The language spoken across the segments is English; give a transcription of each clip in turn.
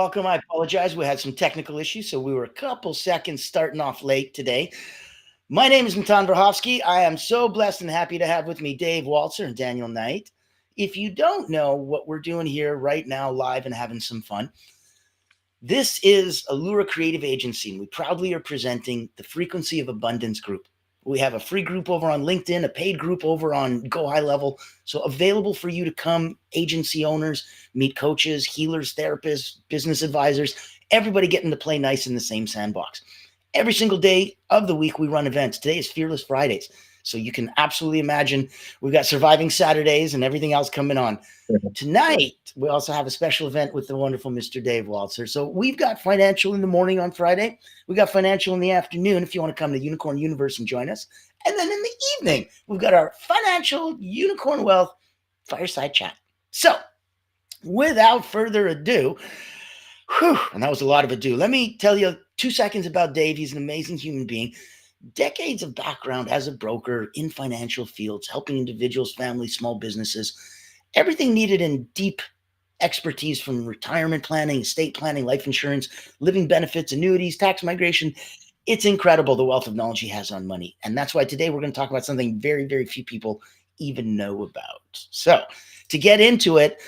welcome. I apologize. We had some technical issues, so we were a couple seconds starting off late today. My name is 𝗦𝗃𝗲𝗿. I am so blessed and happy to have with me Dave Waltzer and Daniel Knight. If you don't know what we're doing here right now, live and having some fun, this is Allura Creative Agency, and we proudly are presenting the Frequency of Abundance group. We have a free group over on LinkedIn, a paid group over on Go High Level. So available for you to come, agency owners, meet coaches, healers, therapists, business advisors, everybody getting to play nice in the same sandbox. Every single day of the week, we run events. Today is Fearless Fridays. So you can absolutely imagine we've got Surviving Saturdays and everything else coming on. Tonight, we also have a special event with the wonderful Mr. Dave Waltzer. So we've got financial in the morning on Friday. We got financial in the afternoon if you want to come to Unicorn Universe and join us. And then in the evening, we've got our financial unicorn wealth fireside chat. So without further ado, and that was a lot of ado, let me tell you 2 seconds about Dave. He's an amazing human being. Decades of background as a broker in financial fields, helping individuals, families, small businesses, everything needed in deep expertise from retirement planning, estate planning, life insurance, living benefits, annuities, tax migration. It's incredible the wealth of knowledge he has on money. And that's why today we're going to talk about something very, very few people even know about. So to get into it,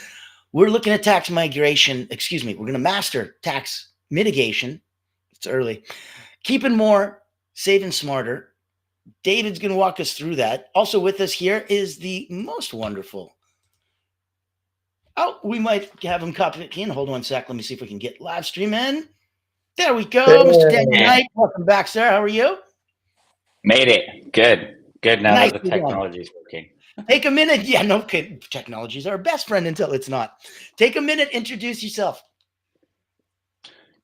we're looking at tax migration. We're going to master tax mitigation. It's early. Keeping more, saving smarter. David's going to walk us through that. Also with us here is the most wonderful. Oh, we might have him copy it in. Hold on a sec. Let me see if we can get live stream in. There we go. Hey. Mr. Daniel Knight, welcome back, sir. How are you? Made it. Good. Now nice that the technology is working. Take a minute. Yeah, no, technology is our best friend until it's not. Take a minute. Introduce yourself.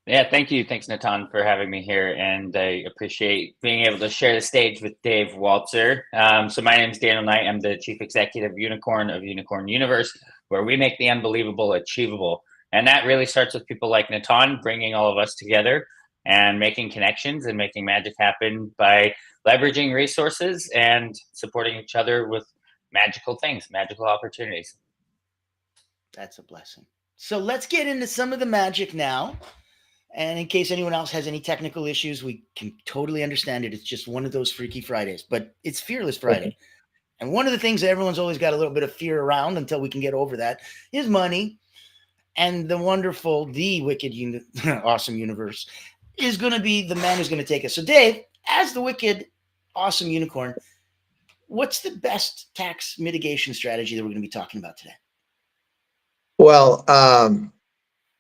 Yeah, thank you. Thanks, Natan, for having me here. And I appreciate being able to share the stage with Dave Waltzer. So my name is Daniel Knight. I'm the Chief Executive Unicorn of Unicorn Universe, where we make the unbelievable achievable. And that really starts with people like Natan, bringing all of us together and making connections and making magic happen by leveraging resources and supporting each other with magical things, magical opportunities. That's a blessing. So let's get into some of the magic now. And in case anyone else has any technical issues, we can totally understand it. It's just one of those freaky Fridays, but it's Fearless Friday. Okay. And one of the things that everyone's always got a little bit of fear around until we can get over that is money. And the wonderful, the wicked, awesome universe is going to be the man who's going to take us. So Dave, as the wicked, awesome unicorn, what's the best tax mitigation strategy that we're going to be talking about today? Well,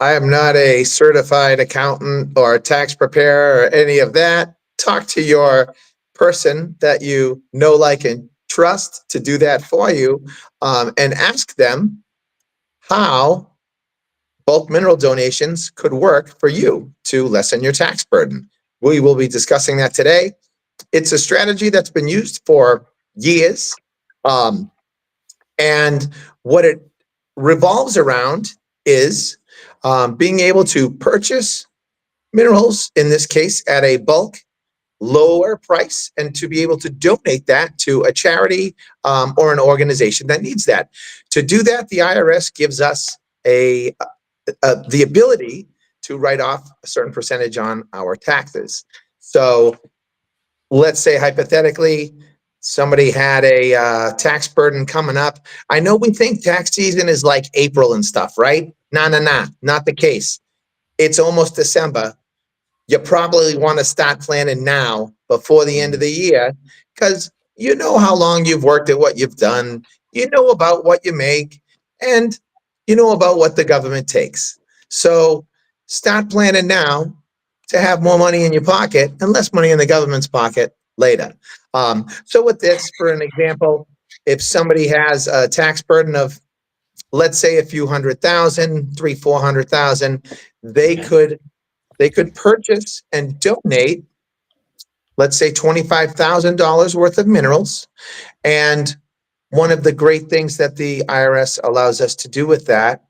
I am not a certified accountant or a tax preparer or any of that. Talk to your person that you know, like, and trust to do that for you, and ask them how bulk mineral donations could work for you to lessen your tax burden. We will be discussing that today. It's a strategy that's been used for years, and what it revolves around is being able to purchase minerals, in this case, at a bulk, lower price, and to be able to donate that to a charity or an organization that needs that. To do that, the IRS gives us the ability to write off a certain percentage on our taxes. So let's say hypothetically, somebody had a tax burden coming up. I know we think tax season is like April and stuff, right? Not the case. It's almost December. You probably want to start planning now before the end of the year, because you know how long you've worked at what you've done. You know about what you make, and you know about what the government takes. So start planning now to have more money in your pocket and less money in the government's pocket later. So with this, for an example, if somebody has a tax burden of, let's say, a few $100,000, $300,000, $400,000, they could purchase and donate, let's say, $25,000 worth of minerals. And one of the great things that the IRS allows us to do with that,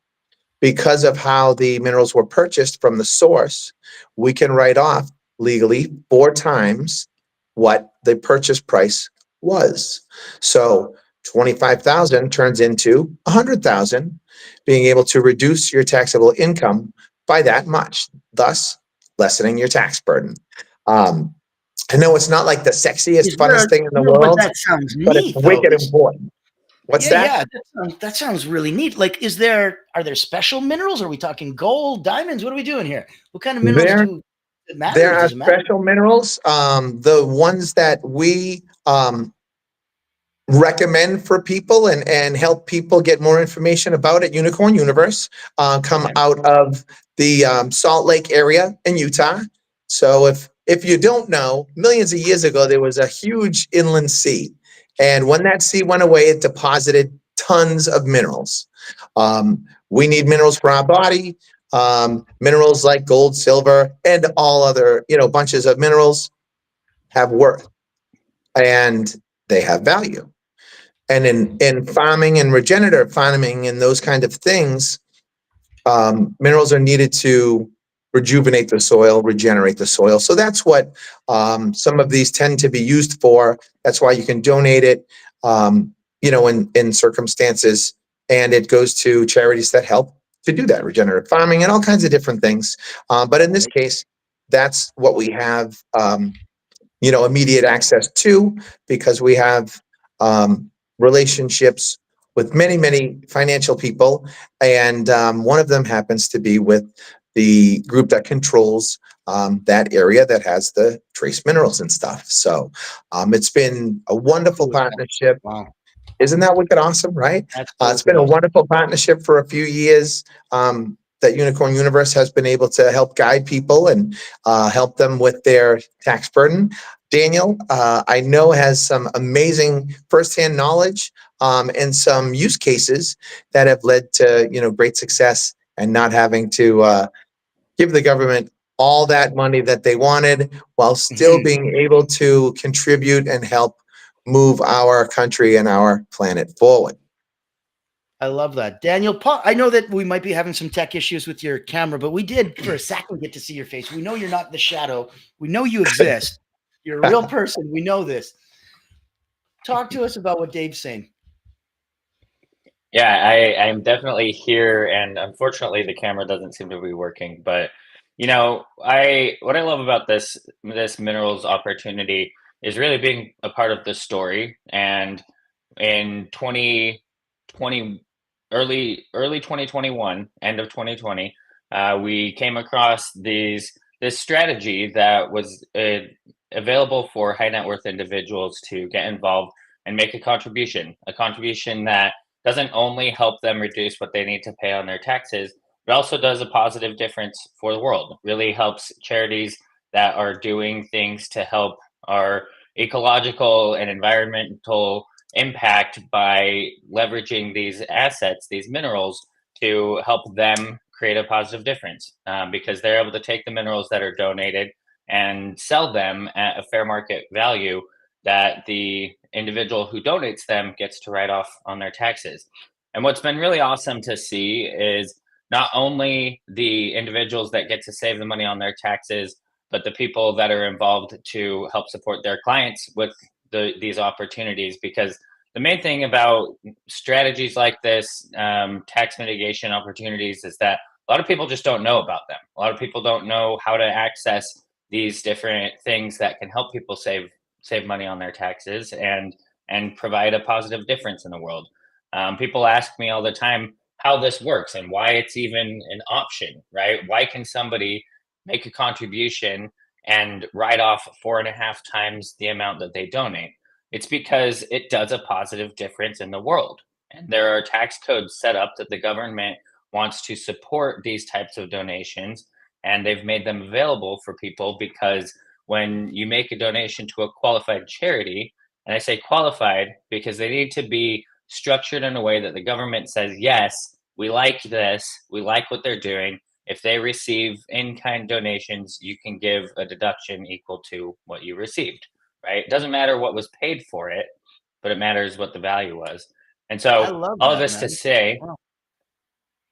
because of how the minerals were purchased from the source, we can write off legally 4 times what the purchase price was. So 25,000 turns into 100,000, being able to reduce your taxable income by that much, thus lessening your tax burden. I know it's not like the sexiest, funnest thing in the No, but world, that sounds but it's neat, though. wicked important. What's Yeah, that? yeah, that sounds really neat. Like, are there special minerals? Are we talking gold, diamonds? What are we doing here? What kind of minerals do it matter? There are Does it matter? special minerals. The ones that we recommend for people and help people get more information about at Unicorn Universe come out of the Salt Lake area in Utah. So if you don't know, millions of years ago, there was a huge inland sea. And when that sea went away, it deposited tons of minerals. We need minerals for our body, minerals like gold, silver, and all other, bunches of minerals have worth and they have value. And in farming and regenerative farming and those kind of things, minerals are needed to rejuvenate the soil, regenerate the soil. So that's what some of these tend to be used for. That's why you can donate it, in circumstances, and it goes to charities that help to do that, regenerative farming and all kinds of different things. But in this case, that's what we have, immediate access to, because we have relationships with many, many financial people. And one of them happens to be with the group that controls that area that has the trace minerals and stuff. So it's been a wonderful partnership. Wow. Isn't that wicked awesome, right? It's been a wonderful partnership for a few years. That Unicorn Universe has been able to help guide people and help them with their tax burden. Daniel, I know, has some amazing firsthand knowledge and some use cases that have led to, great success and not having to give the government all that money that they wanted while still being able to contribute and help move our country and our planet forward. I love that. Daniel, I know that we might be having some tech issues with your camera, but we did for a second get to see your face. We know you're not in the shadow. We know you exist. You're a real person. We know this. Talk to us about what Dave's saying. Yeah, I'm definitely here, and unfortunately the camera doesn't seem to be working. But what I love about this minerals opportunity is really being a part of the story. And in 2020, early 2021, end of 2020, we came across this strategy that was available for high net worth individuals to get involved and make a contribution that doesn't only help them reduce what they need to pay on their taxes, but also does a positive difference for the world. It really helps charities that are doing things to help our ecological and environmental impact by leveraging these assets, these minerals, to help them create a positive difference, because they're able to take the minerals that are donated and sell them at a fair market value that the individual who donates them gets to write off on their taxes. And what's been really awesome to see is not only the individuals that get to save the money on their taxes, but the people that are involved to help support their clients with these opportunities. Because the main thing about strategies like this, tax mitigation opportunities, is that a lot of people just don't know about them. A lot of people don't know how to access these different things that can help people save money on their taxes and provide a positive difference in the world. People ask me all the time how this works and why it's even an option, right? Why can somebody make a contribution and write off 4.5 times the amount that they donate? It's because it does a positive difference in the world. And there are tax codes set up that the government wants to support these types of donations, and they've made them available for people because when you make a donation to a qualified charity, and I say qualified because they need to be structured in a way that the government says, yes, we like this, we like what they're doing. If they receive in-kind donations, you can give a deduction equal to what you received, right? It doesn't matter what was paid for it, but it matters what the value was. And so all of this to say,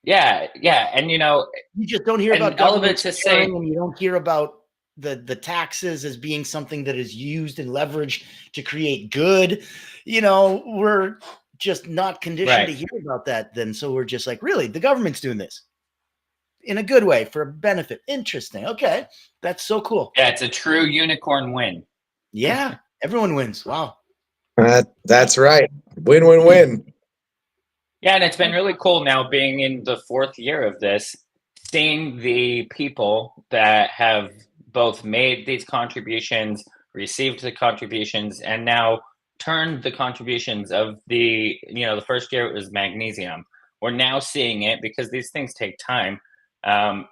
yeah, and you just don't hear about all of it to say, and you don't hear about the taxes as being something that is used and leveraged to create good. We're just not conditioned to hear about that then. So we're just like, really, the government's doing this. in a good way for a benefit. Interesting. Okay. That's so cool. Yeah, it's a true unicorn win. Yeah. Everyone wins. Wow. That's right. Win, win, win. Yeah, and it's been really cool now being in the 4th year of this, seeing the people that have both made these contributions, received the contributions, and now turned the contributions of the first year it was magnesium. We're now seeing it, because these things take time,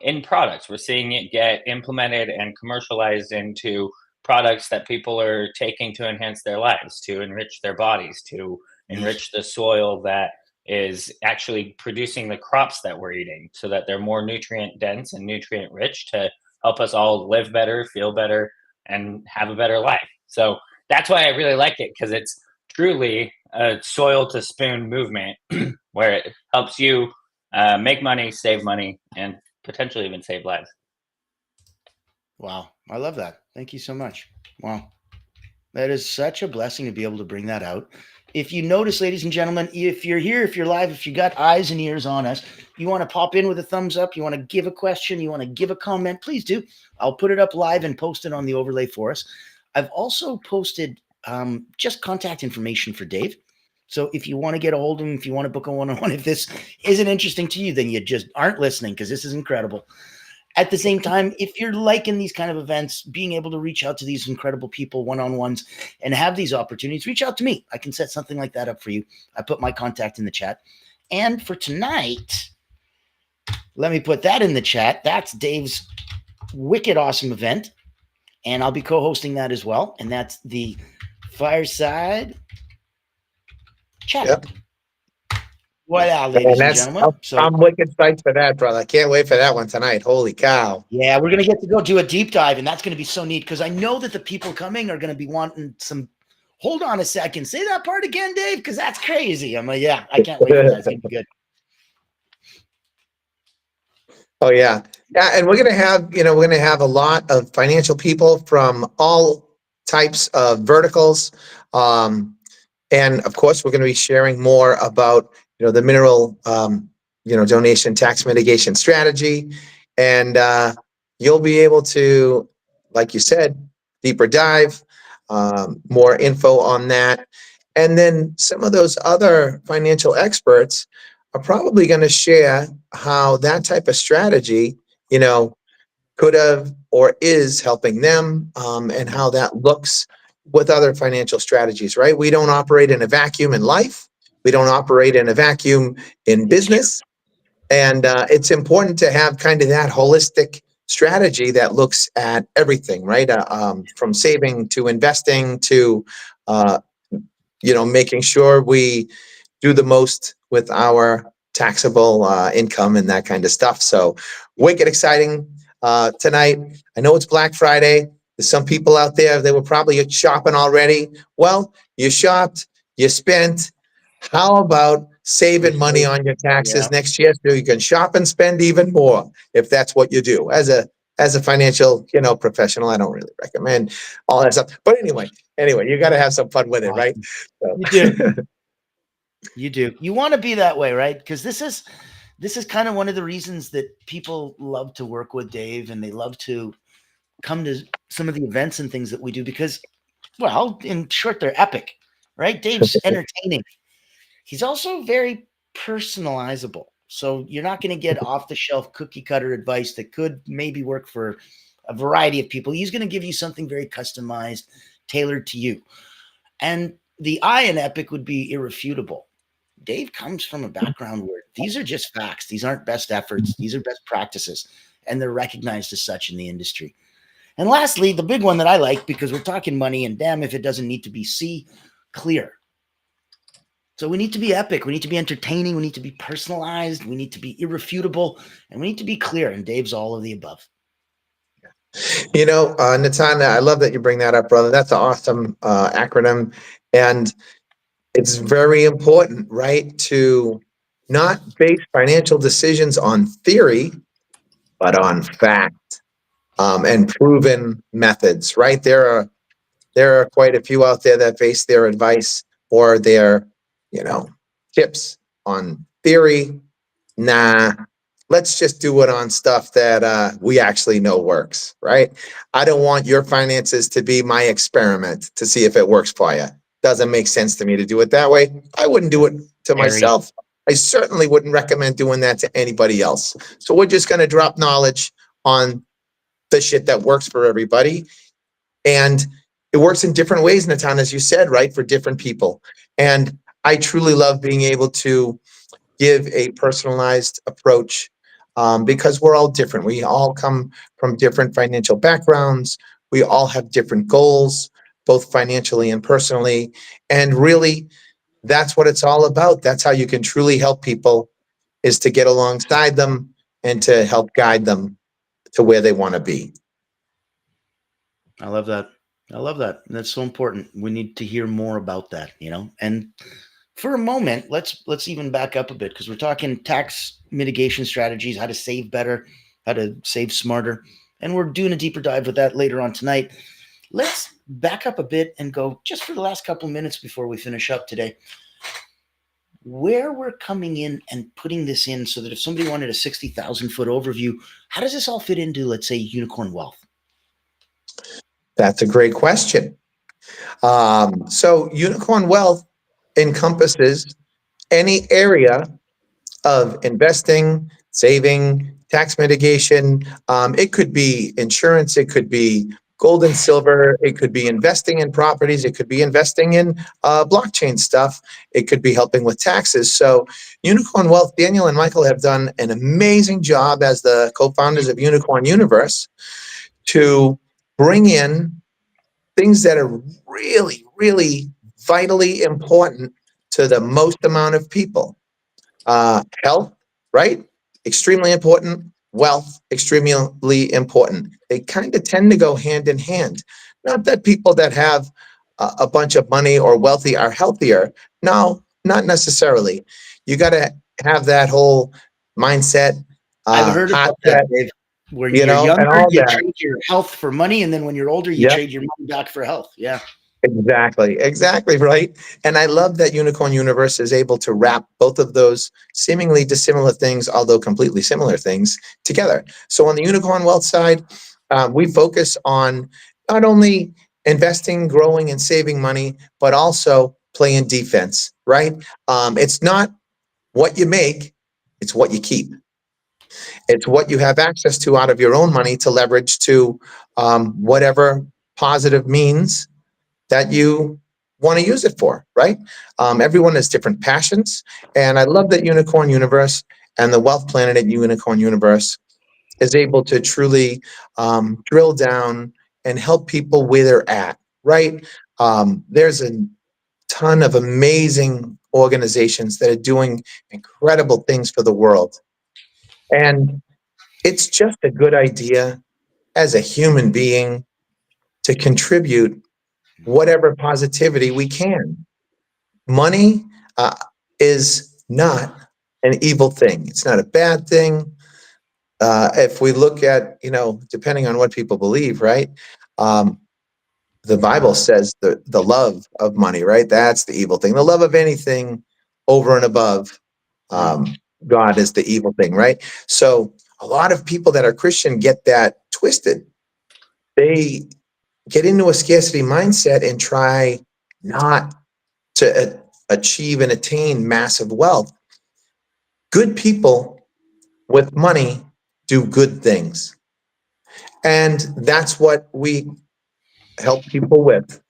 in products. We're seeing it get implemented and commercialized into products that people are taking to enhance their lives, to enrich their bodies, to enrich the soil that is actually producing the crops that we're eating, so that they're more nutrient dense and nutrient rich to help us all live better, feel better, and have a better life. So that's why I really like it, because it's truly a soil to spoon movement where it helps you make money, save money, and potentially even save lives. Wow. I love that. Thank you so much. Wow. That is such a blessing to be able to bring that out. If you notice, ladies and gentlemen, if you're here, if you're live, if you got eyes and ears on us, you want to pop in with a thumbs up, you want to give a question, you want to give a comment, please do. I'll put it up live and post it on the overlay for us. I've also posted just contact information for Dave. So if you want to get a hold of him, if you want to book a one-on-one, if this isn't interesting to you, then you just aren't listening, because this is incredible. At the same time, if you're liking these kind of events, being able to reach out to these incredible people one-on-ones and have these opportunities, reach out to me. I can set something like that up for you. I put my contact in the chat. And for tonight, let me put that in the chat. That's Dave's wicked awesome event. And I'll be co-hosting that as well. And that's the Fireside Chat. Yep. Voila, ladies and gentlemen. I'm wicked psyched for that, brother. I can't wait for that one tonight. Holy cow. Yeah, we're going to get to go do a deep dive, and that's going to be so neat, because I know that the people coming are going to be wanting some, hold on a second, say that part again, Dave, because that's crazy. I'm like, yeah, I can't wait for that. It's going to be good. Oh, yeah. Yeah, and we're going to have a lot of financial people from all types of verticals. And of course, we're going to be sharing more about the mineral, donation tax mitigation strategy. And you'll be able to, like you said, deeper dive, more info on that. And then some of those other financial experts are probably going to share how that type of strategy, could have or is helping them, and how that looks with other financial strategies, right? We don't operate in a vacuum in life. We don't operate in a vacuum in business. And it's important to have kind of that holistic strategy that looks at everything, right? From saving to investing to, making sure we do the most with our taxable income and that kind of stuff. So wicked exciting tonight. I know it's Black Friday. There's some people out there, they were probably shopping already. Well, you shopped, you spent. How about saving money on your taxes next year so you can shop and spend even more if that's what you do? As a financial, professional, I don't really recommend all that stuff. But anyway, you got to have some fun with it, right? So. You do. You do. You want to be that way, right? Because this is kind of one of the reasons that people love to work with Dave, and they love to come to some of the events and things that we do, because, well, in short, they're epic, right? Dave's entertaining. He's also very personalizable. So you're not going to get off the shelf cookie cutter advice that could maybe work for a variety of people. He's going to give you something very customized, tailored to you. And the I in epic would be irrefutable. Dave comes from a background where these are just facts. These aren't best efforts. These are best practices, and they're recognized as such in the industry. And lastly, the big one that I like, because we're talking money, and damn if it doesn't need to be clear. So we need to be epic. We need to be entertaining. We need to be personalized. We need to be irrefutable, and we need to be clear. And Dave's all of the above. Natana, I love that you bring that up, brother. That's an awesome acronym. And it's very important, right, to not base financial decisions on theory, but on fact, and proven methods, right? There are quite a few out there that base their advice or their, tips on theory. Nah, let's just do it on stuff that we actually know works, right? I don't want your finances to be my experiment to see if it works for you. Doesn't make sense to me to do it that way. I wouldn't do it to myself. I certainly wouldn't recommend doing that to anybody else. So we're just going to drop knowledge on the shit that works for everybody. And it works in different ways, Natan, as you said, right? For different people. And I truly love being able to give a personalized approach because we're all different. We all come from different financial backgrounds. We all have different goals, both financially and personally. And really, that's what it's all about. That's how you can truly help people, is to get alongside them and to help guide them to where they want to be. I love that. I love that. That's so important. We need to hear more about that, you know. And for a moment, let's even back up a bit, because we're talking tax mitigation strategies, how to save better, how to save smarter, and we're doing a deeper dive with that later on tonight. Let's back up a bit and go just for the last couple minutes before we finish up today, where we're coming in and putting this in, so that if somebody wanted a 60,000-foot overview, how does this all fit into, let's say, Unicorn Wealth? That's a great question. So Unicorn Wealth encompasses any area of investing, saving, tax mitigation. It could be insurance. It could be gold and silver. It could be investing in properties. It could be investing in blockchain stuff. It could be helping with taxes. So Unicorn Wealth, Daniel and Michael have done an amazing job as the co-founders of Unicorn Universe to bring in things that are really, really vitally important to the most amount of people. Health, right? Extremely important. Wealth, extremely important. They kind of tend to go hand in hand. Not that people that have a bunch of money or wealthy are healthier. No, not necessarily. You got to have that whole mindset. I've heard about that, Dave. When you're younger, and all you that. trade your health for money, and then when you're older, you trade your money back for health. Yeah. Exactly, right? And I love that Unicorn Universe is able to wrap both of those seemingly dissimilar things, although completely similar things, together. So on the Unicorn Wealth side, we focus on not only investing, growing, and saving money, but also playing defense, right? It's not what you make, it's what you keep. It's what you have access to out of your own money to leverage to whatever positive means that you want to use it for, right? Everyone has different passions. And I love that Unicorn Universe and the Wealth Planet at Unicorn Universe is able to truly drill down and help people where they're at, right? There's a ton of amazing organizations that are doing incredible things for the world. And it's just a good idea as a human being to contribute whatever positivity we can. Money is not an evil thing. It's not a bad thing. If we look at, depending on what people believe, right? The Bible says the love of money, right? That's the evil thing. The love of anything over and above God is the evil thing, right? So a lot of people that are Christian get that twisted. They get into a scarcity mindset and try not to achieve and attain massive wealth. Good people with money do good things. And that's what we help people with.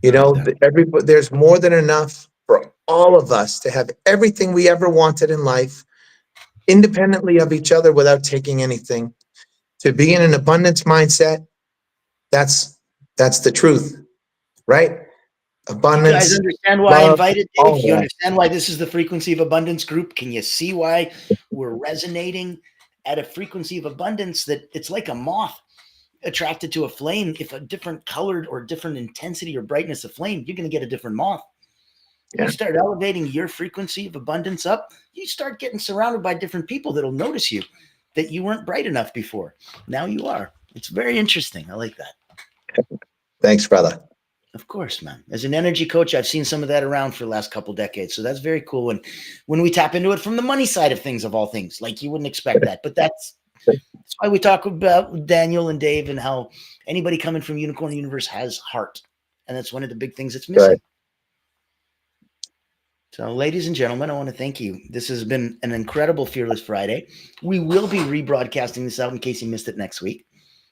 There's more than enough for all of us to have everything we ever wanted in life, independently of each other, without taking anything. To be in an abundance mindset, that's the truth, right? Abundance. You guys understand why I invited Dave? all You that. understand why this is the Frequency of Abundance group? Can you see why we're resonating at a frequency of abundance that it's like a moth attracted to a flame? If a different colored or different intensity or brightness of flame, you're going to get a different moth. Yeah. You start elevating your frequency of abundance up, you start getting surrounded by different people that'll notice you, that you weren't bright enough before. Now you are. It's very interesting. I like that. Thanks, brother. Of course, man. As an energy coach, I've seen some of that around for the last couple decades. So that's very cool. And when we tap into it from the money side of things, of all things, like you wouldn't expect that. But that's why we talk about Daniel and Dave and how anybody coming from Unicorn Universe has heart. And that's one of the big things that's missing. Right. So, ladies and gentlemen, I want to thank you. This has been an incredible Fearless Friday. We will be rebroadcasting this out in case you missed it next week.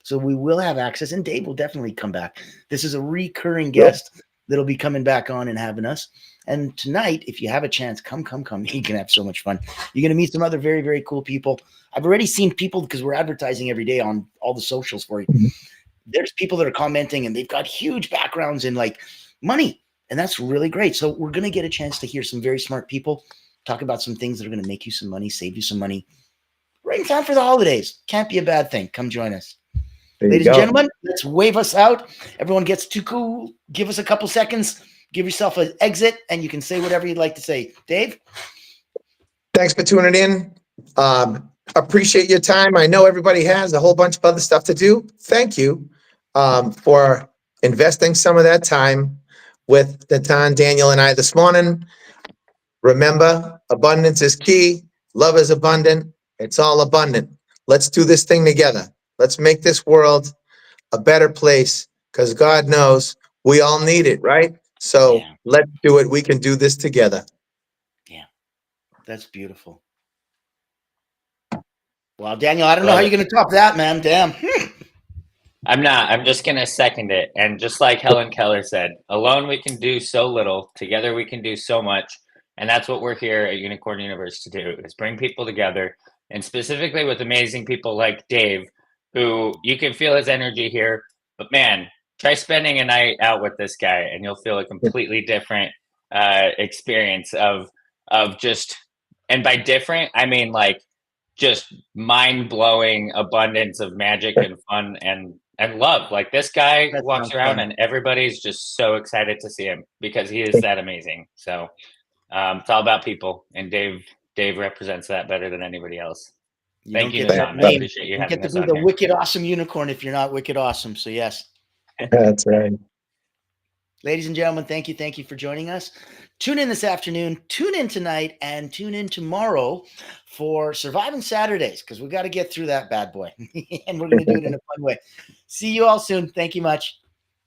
So we will have access, and Dave will definitely come back. This is a recurring guest that'll be coming back on and having us. And tonight, if you have a chance, come. You can have so much fun. You're going to meet some other very, very cool people. I've already seen people, because we're advertising every day on all the socials for you. Mm-hmm. There's people that are commenting, and they've got huge backgrounds in like money. And that's really great. So we're going to get a chance to hear some very smart people talk about some things that are going to make you some money, save you some money. Right in time for the holidays. Can't be a bad thing. Come join us. Ladies and gentlemen, let's wave us out. Everyone gets too cool. Give us a couple seconds. Give yourself an exit, and you can say whatever you'd like to say. Dave? Thanks for tuning in. Appreciate your time. I know everybody has a whole bunch of other stuff to do. Thank you for investing some of that time with Natan, Daniel, and I this morning. Remember, abundance is key. Love is abundant. It's all abundant. Let's do this thing together. Let's make this world a better place, because God knows we all need it, right? So let's do it. We can do this together. Yeah, that's beautiful. Well, Daniel, I don't know how you're going to top that, man. Damn. I'm not. I'm just going to second it. And just like Helen Keller said, alone we can do so little. Together we can do so much. And that's what we're here at Unicorn Universe to do, is bring people together. And specifically with amazing people like Dave, who you can feel his energy here. But man, try spending a night out with this guy, and you'll feel a completely different experience of just, and by different, I mean like just mind-blowing abundance of magic and fun and love. Like this guy walks around and everybody's just so excited to see him because he is that amazing. So it's all about people, and Dave represents that better than anybody else. Thank you, Natan. I appreciate you having us on here. You get to be the wicked awesome unicorn if you're not wicked awesome. So yes. That's right. Ladies and gentlemen, thank you for joining us. Tune in this afternoon, tune in tonight, and tune in tomorrow for Surviving Saturdays, because we got to get through that bad boy. And we're going to do it in a fun way. See you all soon. Thank you much.